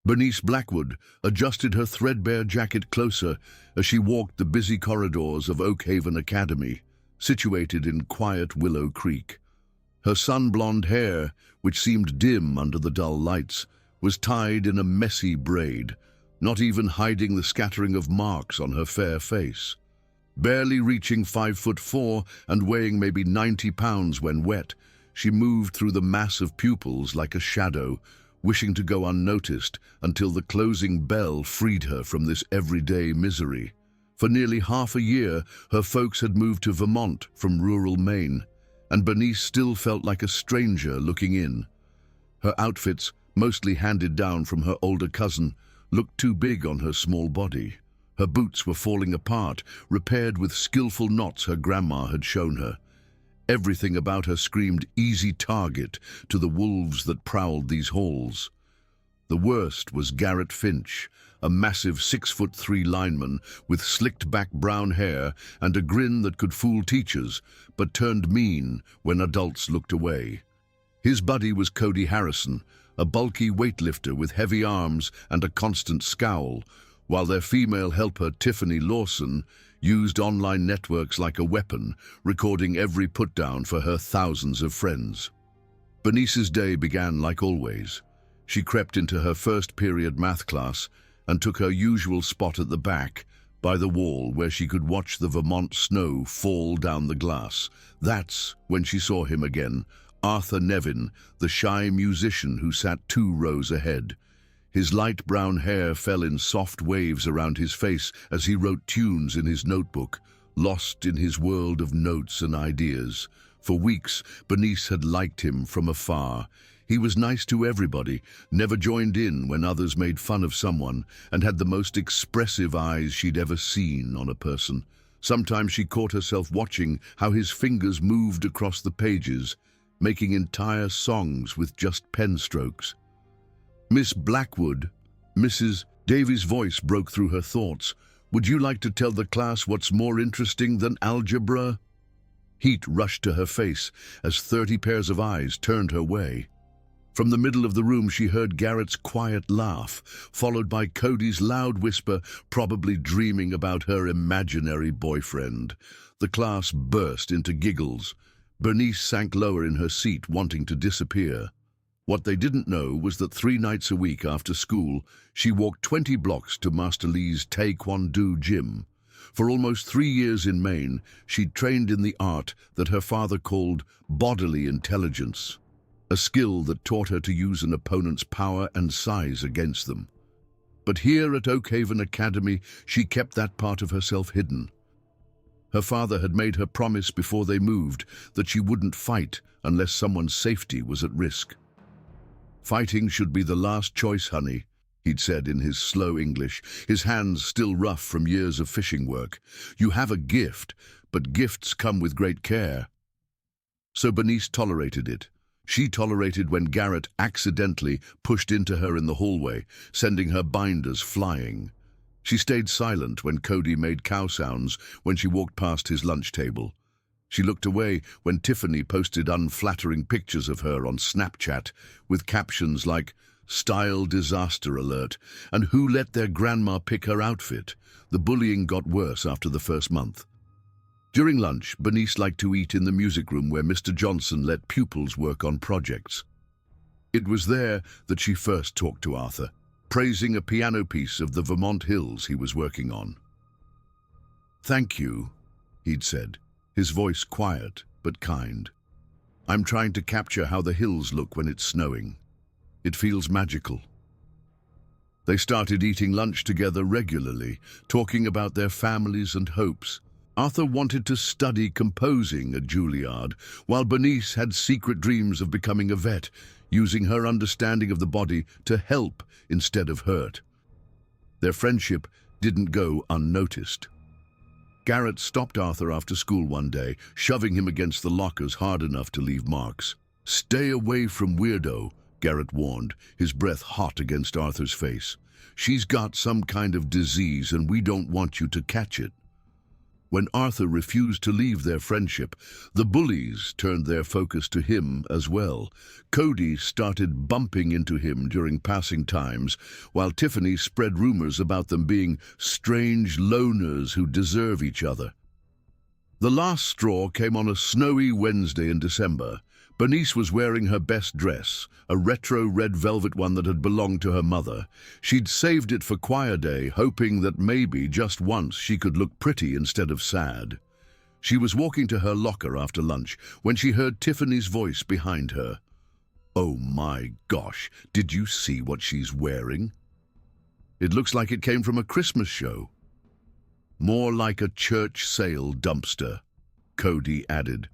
Bernice Blackwood adjusted her threadbare jacket closer as she walked the busy corridors of Oakhaven Academy, situated in quiet Willow Creek. Her sun-blonde hair, which seemed dim under the dull lights, was tied in a messy braid, not even hiding the scattering of marks on her fair face. Barely reaching 5'4" and weighing maybe 90 pounds when wet, she moved through the mass of pupils like a shadow, wishing to go unnoticed until the closing bell freed her from this everyday misery. For nearly half a year, her folks had moved to Vermont from rural Maine, and Bernice still felt like a stranger looking in. Her outfits, mostly handed down from her older cousin, looked too big on her small body. Her boots were falling apart, repaired with skillful knots her grandma had shown her. Everything about her screamed easy target to the wolves that prowled these halls. The worst was Garrett Finch, a massive 6'3" lineman with slicked-back brown hair and a grin that could fool teachers, but turned mean when adults looked away. His buddy was Cody Harrison, a bulky weightlifter with heavy arms and a constant scowl, while their female helper Tiffany Lawson used online networks like a weapon, recording every put-down for her thousands of friends. Bernice's day began like always. She crept into her first period math class and took her usual spot at the back, by the wall where she could watch the Vermont snow fall down the glass. That's when she saw him again, Arthur Nevin, the shy musician who sat 2 rows ahead. His light brown hair fell in soft waves around his face as he wrote tunes in his notebook, lost in his world of notes and ideas. For weeks, Bernice had liked him from afar. He was nice to everybody, never joined in when others made fun of someone, and had the most expressive eyes she'd ever seen on a person. Sometimes she caught herself watching how his fingers moved across the pages, making entire songs with just pen strokes. "Miss Blackwood," Mrs. Davies' voice broke through her thoughts. "Would you like to tell the class what's more interesting than algebra?" Heat rushed to her face as 30 pairs of eyes turned her way. From the middle of the room she heard Garrett's quiet laugh, followed by Cody's loud whisper, probably dreaming about her imaginary boyfriend. The class burst into giggles. Bernice sank lower in her seat, wanting to disappear. What they didn't know was that 3 nights a week after school, she walked 20 blocks to Master Lee's Taekwondo gym. For almost 3 years in Maine, she'd trained in the art that her father called bodily intelligence, a skill that taught her to use an opponent's power and size against them. But here at Oakhaven Academy, she kept that part of herself hidden. Her father had made her promise before they moved that she wouldn't fight unless someone's safety was at risk. "Fighting should be the last choice, honey," he'd said in his slow English, his hands still rough from years of fishing work. "You have a gift, but gifts come with great care." So Bernice tolerated it. She tolerated when Garrett accidentally pushed into her in the hallway, sending her binders flying. She stayed silent when Cody made cow sounds when she walked past his lunch table. She looked away when Tiffany posted unflattering pictures of her on Snapchat with captions like, "Style disaster alert," and "Who let their grandma pick her outfit?" The bullying got worse after the first month. During lunch, Bernice liked to eat in the music room where Mr. Johnson let pupils work on projects. It was there that she first talked to Arthur, praising a piano piece of the Vermont hills he was working on. "Thank you," he'd said, his voice quiet but kind. "I'm trying to capture how the hills look when it's snowing. It feels magical." They started eating lunch together regularly, talking about their families and hopes. Arthur wanted to study composing at Juilliard, while Bernice had secret dreams of becoming a vet, using her understanding of the body to help instead of hurt. Their friendship didn't go unnoticed. Garrett stopped Arthur after school one day, shoving him against the lockers hard enough to leave marks. "Stay away from Weirdo," Garrett warned, his breath hot against Arthur's face. "She's got some kind of disease and we don't want you to catch it." When Arthur refused to leave their friendship, the bullies turned their focus to him as well. Cody started bumping into him during passing times, while Tiffany spread rumors about them being strange loners who deserve each other. The last straw came on a snowy Wednesday in December. Bernice was wearing her best dress, a retro red velvet one that had belonged to her mother. She'd saved it for choir day, hoping that maybe just once she could look pretty instead of sad. She was walking to her locker after lunch when she heard Tiffany's voice behind her. "Oh my gosh, did you see what she's wearing? It looks like it came from a Christmas show." "More like a church sale dumpster," Cody added,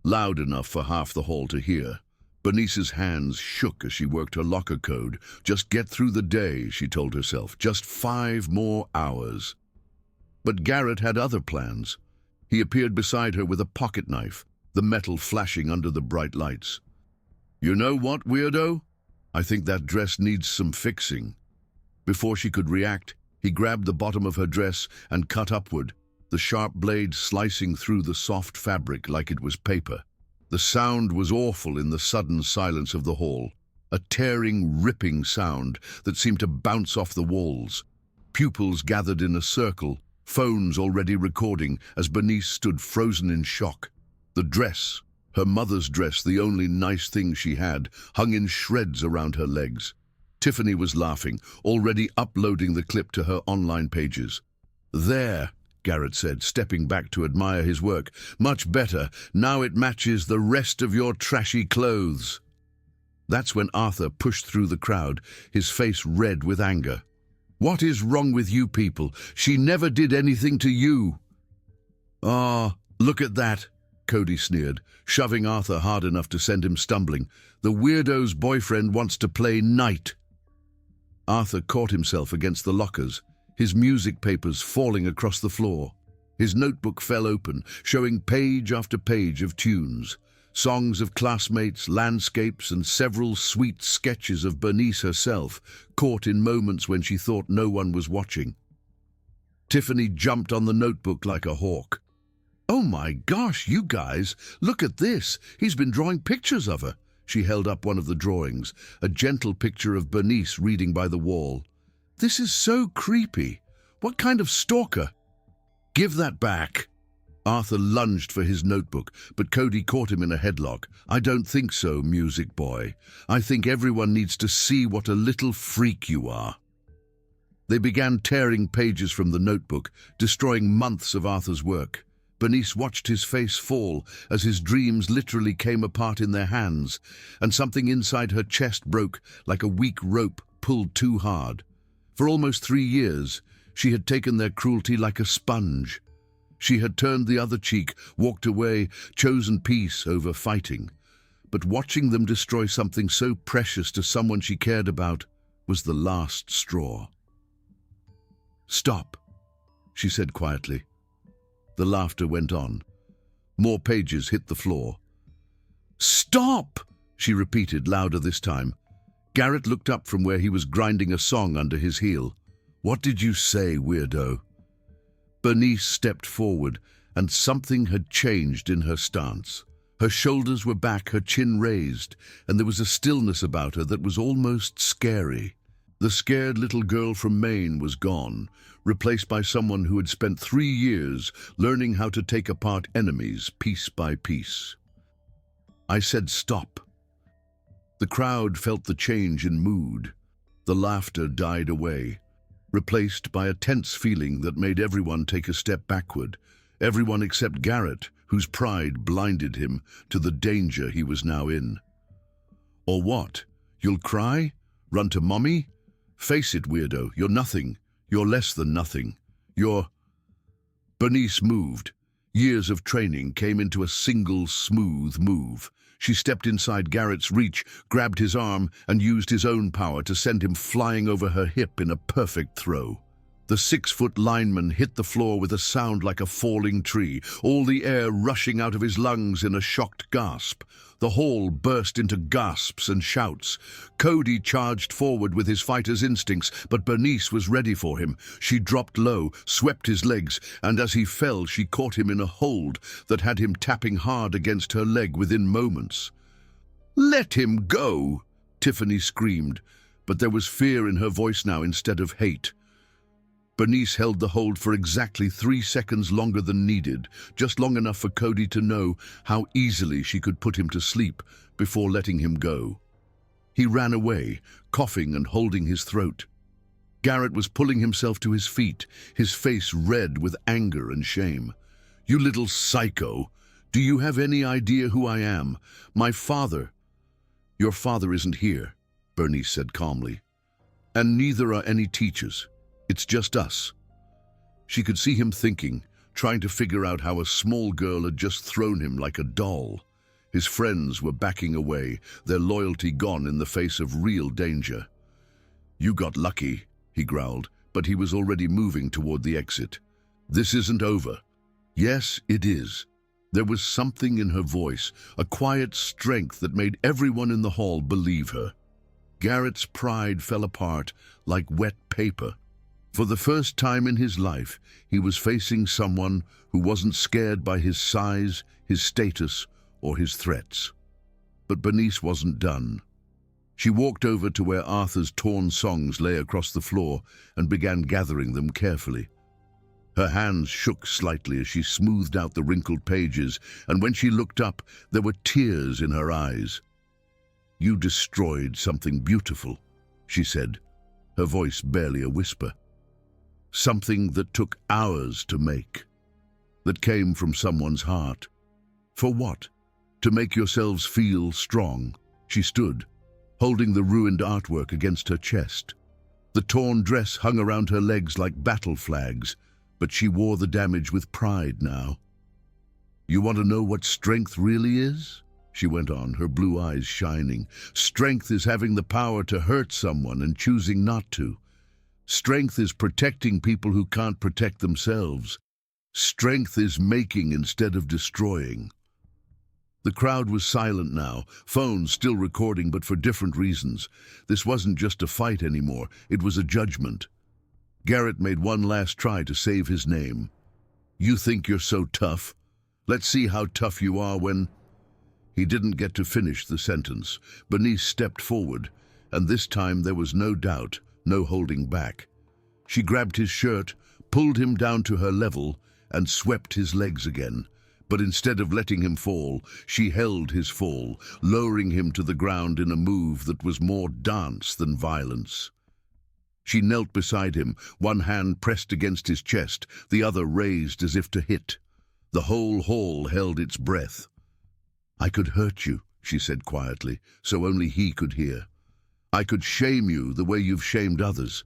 loud enough for half the hall to hear. Bernice's hands shook as she worked her locker code. Just get through the day, she told herself. Just 5 more hours. But Garrett had other plans. He appeared beside her with a pocket knife, the metal flashing under the bright lights. "You know what, weirdo? I think that dress needs some fixing." Before she could react, he grabbed the bottom of her dress and cut upward, the sharp blade slicing through the soft fabric like it was paper. The sound was awful in the sudden silence of the hall, a tearing, ripping sound that seemed to bounce off the walls. Pupils gathered in a circle, phones already recording, as Bernice stood frozen in shock. The dress, her mother's dress, the only nice thing she had, hung in shreds around her legs. Tiffany was laughing, already uploading the clip to her online pages. "There," Garrett said, stepping back to admire his work. "Much better. Now it matches the rest of your trashy clothes." That's when Arthur pushed through the crowd, his face red with anger. "What is wrong with you people? She never did anything to you." "Ah, look at that," Cody sneered, shoving Arthur hard enough to send him stumbling. "The weirdo's boyfriend wants to play knight." Arthur caught himself against the lockers, his music papers falling across the floor. His notebook fell open, showing page after page of tunes, songs of classmates, landscapes, and several sweet sketches of Bernice herself, caught in moments when she thought no one was watching. Tiffany jumped on the notebook like a hawk. "Oh my gosh, you guys, look at this. He's been drawing pictures of her." She held up one of the drawings, a gentle picture of Bernice reading by the wall. "This is so creepy. What kind of stalker?" "Give that back." Arthur lunged for his notebook, but Cody caught him in a headlock. "I don't think so, music boy. I think everyone needs to see what a little freak you are." They began tearing pages from the notebook, destroying months of Arthur's work. Bernice watched his face fall as his dreams literally came apart in their hands, and something inside her chest broke like a weak rope pulled too hard. For almost 3 years, she had taken their cruelty like a sponge. She had turned the other cheek, walked away, chosen peace over fighting. But watching them destroy something so precious to someone she cared about was the last straw. "Stop," she said quietly. The laughter went on. More pages hit the floor. "Stop!" she repeated, louder this time. Garrett looked up from where he was grinding a song under his heel. "What did you say, weirdo?" Bernice stepped forward, and something had changed in her stance. Her shoulders were back, her chin raised, and there was a stillness about her that was almost scary. The scared little girl from Maine was gone, replaced by someone who had spent 3 years learning how to take apart enemies piece by piece. I said stop. The crowd felt the change in mood. The laughter died away, replaced by a tense feeling that made everyone take a step backward, everyone except Garrett, whose pride blinded him to the danger he was now in. "Or what? You'll cry? Run to mommy? Face it, weirdo, you're nothing. You're less than nothing. You're..." Bernice moved. Years of training came into a single smooth move. She stepped inside Garrett's reach, grabbed his arm, and used his own power to send him flying over her hip in a perfect throw. The 6-foot lineman hit the floor with a sound like a falling tree, all the air rushing out of his lungs in a shocked gasp. The hall burst into gasps and shouts. Cody charged forward with his fighter's instincts, but Bernice was ready for him. She dropped low, swept his legs, and as he fell, she caught him in a hold that had him tapping hard against her leg within moments. "Let him go!" Tiffany screamed, but there was fear in her voice now instead of hate. Bernice held the hold for exactly 3 seconds longer than needed, just long enough for Cody to know how easily she could put him to sleep before letting him go. He ran away, coughing and holding his throat. Garrett was pulling himself to his feet, his face red with anger and shame. "You little psycho! Do you have any idea who I am? My father—" "Your father isn't here," Bernice said calmly. "And neither are any teachers. It's just us." She could see him thinking, trying to figure out how a small girl had just thrown him like a doll. His friends were backing away, their loyalty gone in the face of real danger. "You got lucky," he growled, but he was already moving toward the exit. "This isn't over." "Yes, it is." There was something in her voice, a quiet strength that made everyone in the hall believe her. Garrett's pride fell apart like wet paper. For the first time in his life, he was facing someone who wasn't scared by his size, his status, or his threats. But Bernice wasn't done. She walked over to where Arthur's torn songs lay across the floor and began gathering them carefully. Her hands shook slightly as she smoothed out the wrinkled pages, and when she looked up, there were tears in her eyes. "You destroyed something beautiful," she said, her voice barely a whisper. "Something that took hours to make, that came from someone's heart. For what? To make yourselves feel strong." She stood, holding the ruined artwork against her chest. The torn dress hung around her legs like battle flags, but she wore the damage with pride now. "You want to know what strength really is?" she went on, her blue eyes shining. "Strength is having the power to hurt someone and choosing not to. Strength is protecting people who can't protect themselves. Strength is making instead of destroying." The crowd was silent now, phones still recording, but for different reasons. This wasn't just a fight anymore, it was a judgment. Garrett made one last try to save his name. "You think you're so tough? Let's see how tough you are when—" He didn't get to finish the sentence. Bernice stepped forward, and this time there was no doubt, no holding back. She grabbed his shirt, pulled him down to her level, and swept his legs again. But instead of letting him fall, she held his fall, lowering him to the ground in a move that was more dance than violence. She knelt beside him, one hand pressed against his chest, the other raised as if to hit. The whole hall held its breath. "I could hurt you," she said quietly, so only he could hear. "I could shame you the way you've shamed others.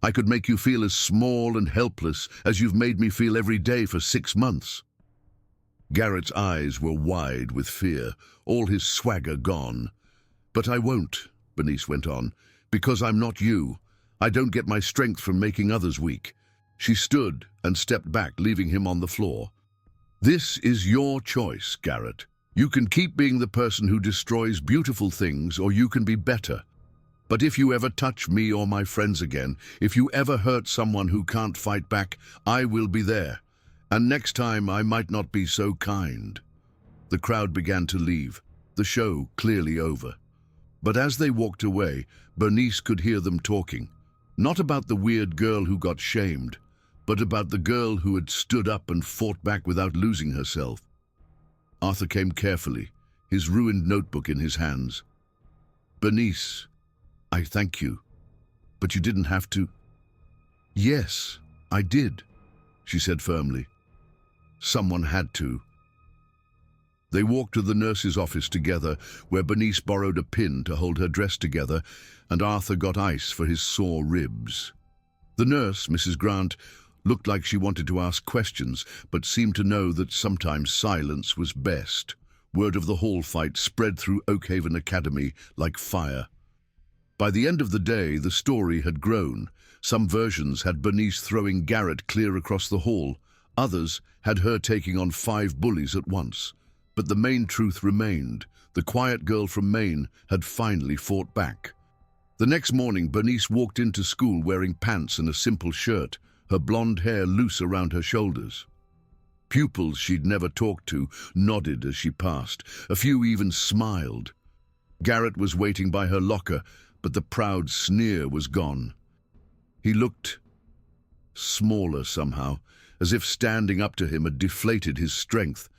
I could make you feel as small and helpless as you've made me feel every day for 6 months." Garrett's eyes were wide with fear, all his swagger gone. "But I won't," Bernice went on, "because I'm not you. I don't get my strength from making others weak." She stood and stepped back, leaving him on the floor. "This is your choice, Garrett. You can keep being the person who destroys beautiful things, or you can be better. But if you ever touch me or my friends again, if you ever hurt someone who can't fight back, I will be there. And next time I might not be so kind." The crowd began to leave, the show clearly over. But as they walked away, Bernice could hear them talking. Not about the weird girl who got shamed, but about the girl who had stood up and fought back without losing herself. Arthur came carefully, his ruined notebook in his hands. "Bernice, I thank you, but you didn't have to." "Yes, I did," she said firmly. "Someone had to." They walked to the nurse's office together, where Bernice borrowed a pin to hold her dress together, and Arthur got ice for his sore ribs. The nurse, Mrs. Grant, looked like she wanted to ask questions, but seemed to know that sometimes silence was best. Word of the hall fight spread through Oakhaven Academy like fire. By the end of the day, the story had grown. Some versions had Bernice throwing Garrett clear across the hall. Others had her taking on 5 bullies at once. But the main truth remained. The quiet girl from Maine had finally fought back. The next morning, Bernice walked into school wearing pants and a simple shirt, her blonde hair loose around her shoulders. Pupils she'd never talked to nodded as she passed. A few even smiled. Garrett was waiting by her locker, but the proud sneer was gone. He looked smaller somehow, as if standing up to him had deflated his strength.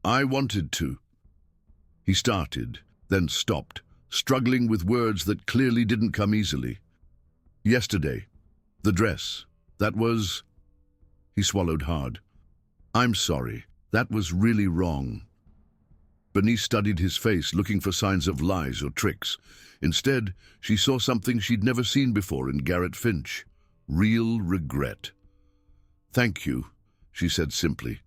"I wanted to." He started, then stopped, struggling with words that clearly didn't come easily. "Yesterday, the dress, that was..." He swallowed hard. "I'm sorry, that was really wrong." Bernice studied his face, looking for signs of lies or tricks. Instead, she saw something she'd never seen before in Garrett Finch: real regret. "Thank you," she said simply.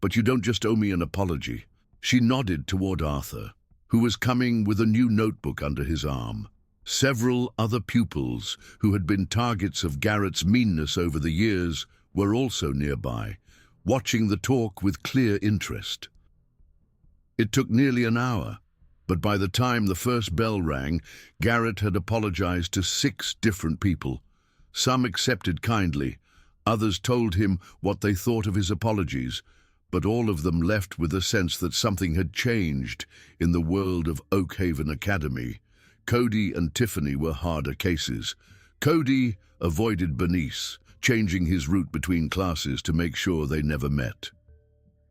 "But you don't just owe me an apology." She nodded toward Arthur, who was coming with a new notebook under his arm. Several other pupils who had been targets of Garrett's meanness over the years were also nearby, watching the talk with clear interest. It took nearly an hour, but by the time the first bell rang, Garrett had apologized to 6 different people. Some accepted kindly, others told him what they thought of his apologies, but all of them left with a sense that something had changed in the world of Oakhaven Academy. Cody and Tiffany were harder cases. Cody avoided Bernice, changing his route between classes to make sure they never met.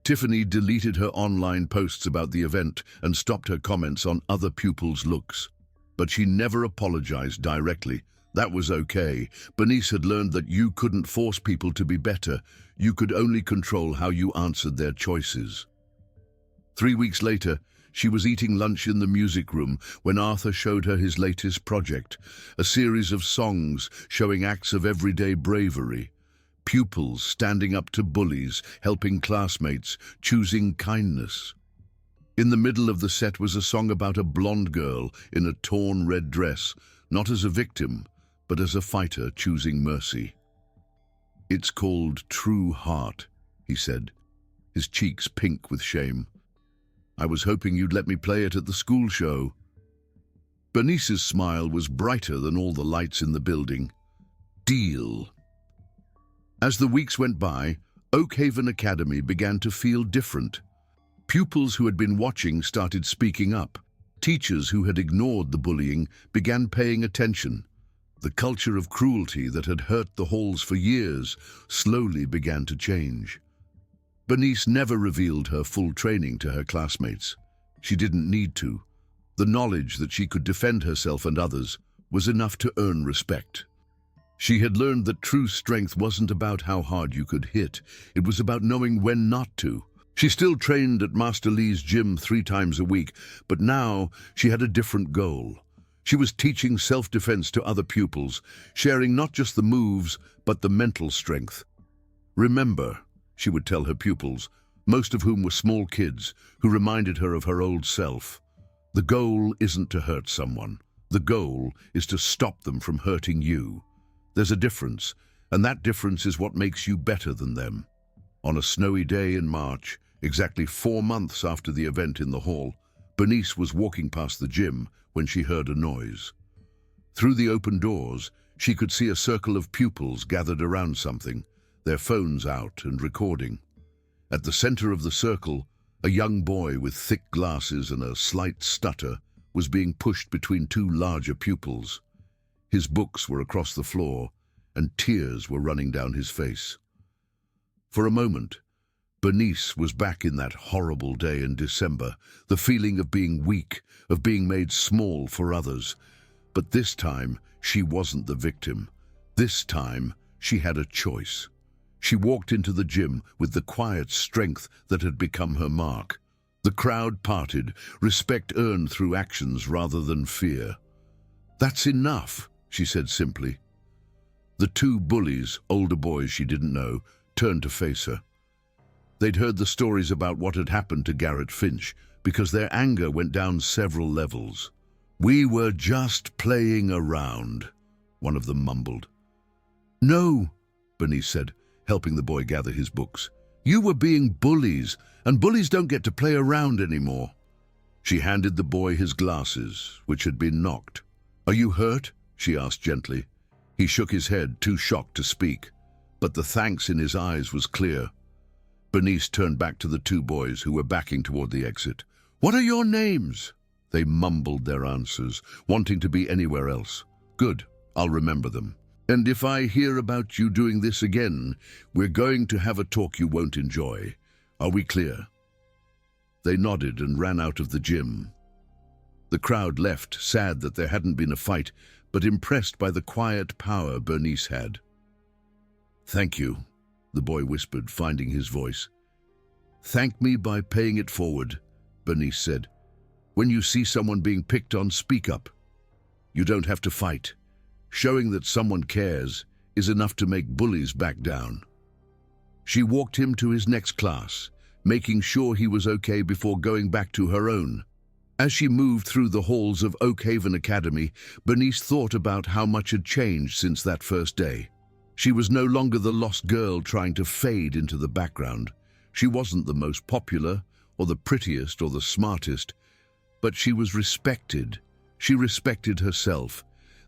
Tiffany deleted her online posts about the event and stopped her comments on other pupils' looks. But she never apologized directly. That was okay. Bernice had learned that you couldn't force people to be better. You could only control how you answered their choices. 3 weeks later, she was eating lunch in the music room when Arthur showed her his latest project, a series of songs showing acts of everyday bravery. Pupils standing up to bullies, helping classmates, choosing kindness. In the middle of the set was a song about a blonde girl in a torn red dress, not as a victim, but as a fighter choosing mercy. "It's called True Heart," he said, his cheeks pink with shame. "I was hoping you'd let me play it at the school show." Bernice's smile was brighter than all the lights in the building. Deal. As the weeks went by, Oakhaven Academy began to feel different. Pupils who had been watching started speaking up. Teachers who had ignored the bullying began paying attention. The culture of cruelty that had hurt the halls for years slowly began to change. Bernice never revealed her full training to her classmates. She didn't need to. The knowledge that she could defend herself and others was enough to earn respect. She had learned that true strength wasn't about how hard you could hit. It was about knowing when not to. She still trained at Master Lee's gym 3 times a week, but now she had a different goal. She was teaching self-defense to other pupils, sharing not just the moves, but the mental strength. "Remember," she would tell her pupils, most of whom were small kids, who reminded her of her old self. "The goal isn't to hurt someone. The goal is to stop them from hurting you. There's a difference, and that difference is what makes you better than them." On a snowy day in March, exactly 4 months after the event in the hall, Bernice was walking past the gym when she heard a noise. Through the open doors, she could see a circle of pupils gathered around something, their phones out and recording. At the center of the circle, a young boy with thick glasses and a slight stutter was being pushed between 2 larger pupils. His books were across the floor, and tears were running down his face. For a moment, Bernice was back in that horrible day in December, the feeling of being weak, of being made small for others. But this time, she wasn't the victim. This time, she had a choice. She walked into the gym with the quiet strength that had become her mark. The crowd parted, respect earned through actions rather than fear. "That's enough," she said simply. The 2 bullies, older boys she didn't know, turned to face her. They'd heard the stories about what had happened to Garrett Finch, because their anger went down several levels. "We were just playing around," one of them mumbled. "No," Bernice said, helping the boy gather his books. "You were being bullies, and bullies don't get to play around anymore." She handed the boy his glasses, which had been knocked. "Are you hurt?" she asked gently. He shook his head, too shocked to speak, but the thanks in his eyes was clear. Bernice turned back to the two boys who were backing toward the exit. "What are your names?" They mumbled their answers, wanting to be anywhere else. "Good, I'll remember them. And if I hear about you doing this again, we're going to have a talk you won't enjoy. Are we clear?" They nodded and ran out of the gym. The crowd left, sad that there hadn't been a fight, but impressed by the quiet power Bernice had. "Thank you," the boy whispered, finding his voice. "Thank me by paying it forward," Bernice said. "When you see someone being picked on, speak up. You don't have to fight. Showing that someone cares is enough to make bullies back down." She walked him to his next class, making sure he was okay before going back to her own. As she moved through the halls of Oakhaven Academy, Bernice thought about how much had changed since that first day. She was no longer the lost girl trying to fade into the background. She wasn't the most popular, or the prettiest, or the smartest, but she was respected. She respected herself.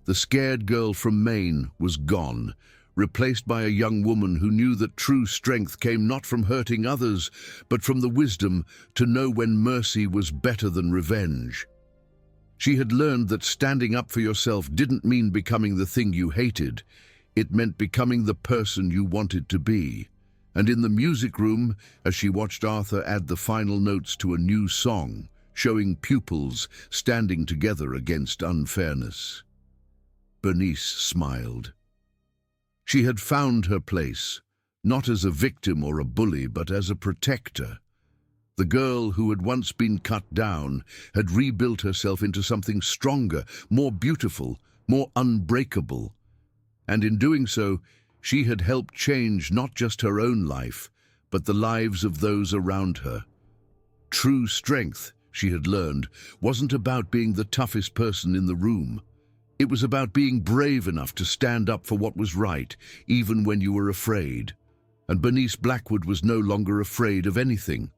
The scared girl from Maine was gone, replaced by a young woman who knew that true strength came not from hurting others, but from the wisdom to know when mercy was better than revenge. She had learned that standing up for yourself didn't mean becoming the thing you hated. It meant becoming the person you wanted to be. And in the music room, as she watched Arthur add the final notes to a new song, showing pupils standing together against unfairness, Bernice smiled. She had found her place, not as a victim or a bully, but as a protector. The girl who had once been cut down had rebuilt herself into something stronger, more beautiful, more unbreakable. And in doing so, she had helped change not just her own life, but the lives of those around her. True strength, she had learned, wasn't about being the toughest person in the room. It was about being brave enough to stand up for what was right, even when you were afraid. And Bernice Blackwood was no longer afraid of anything.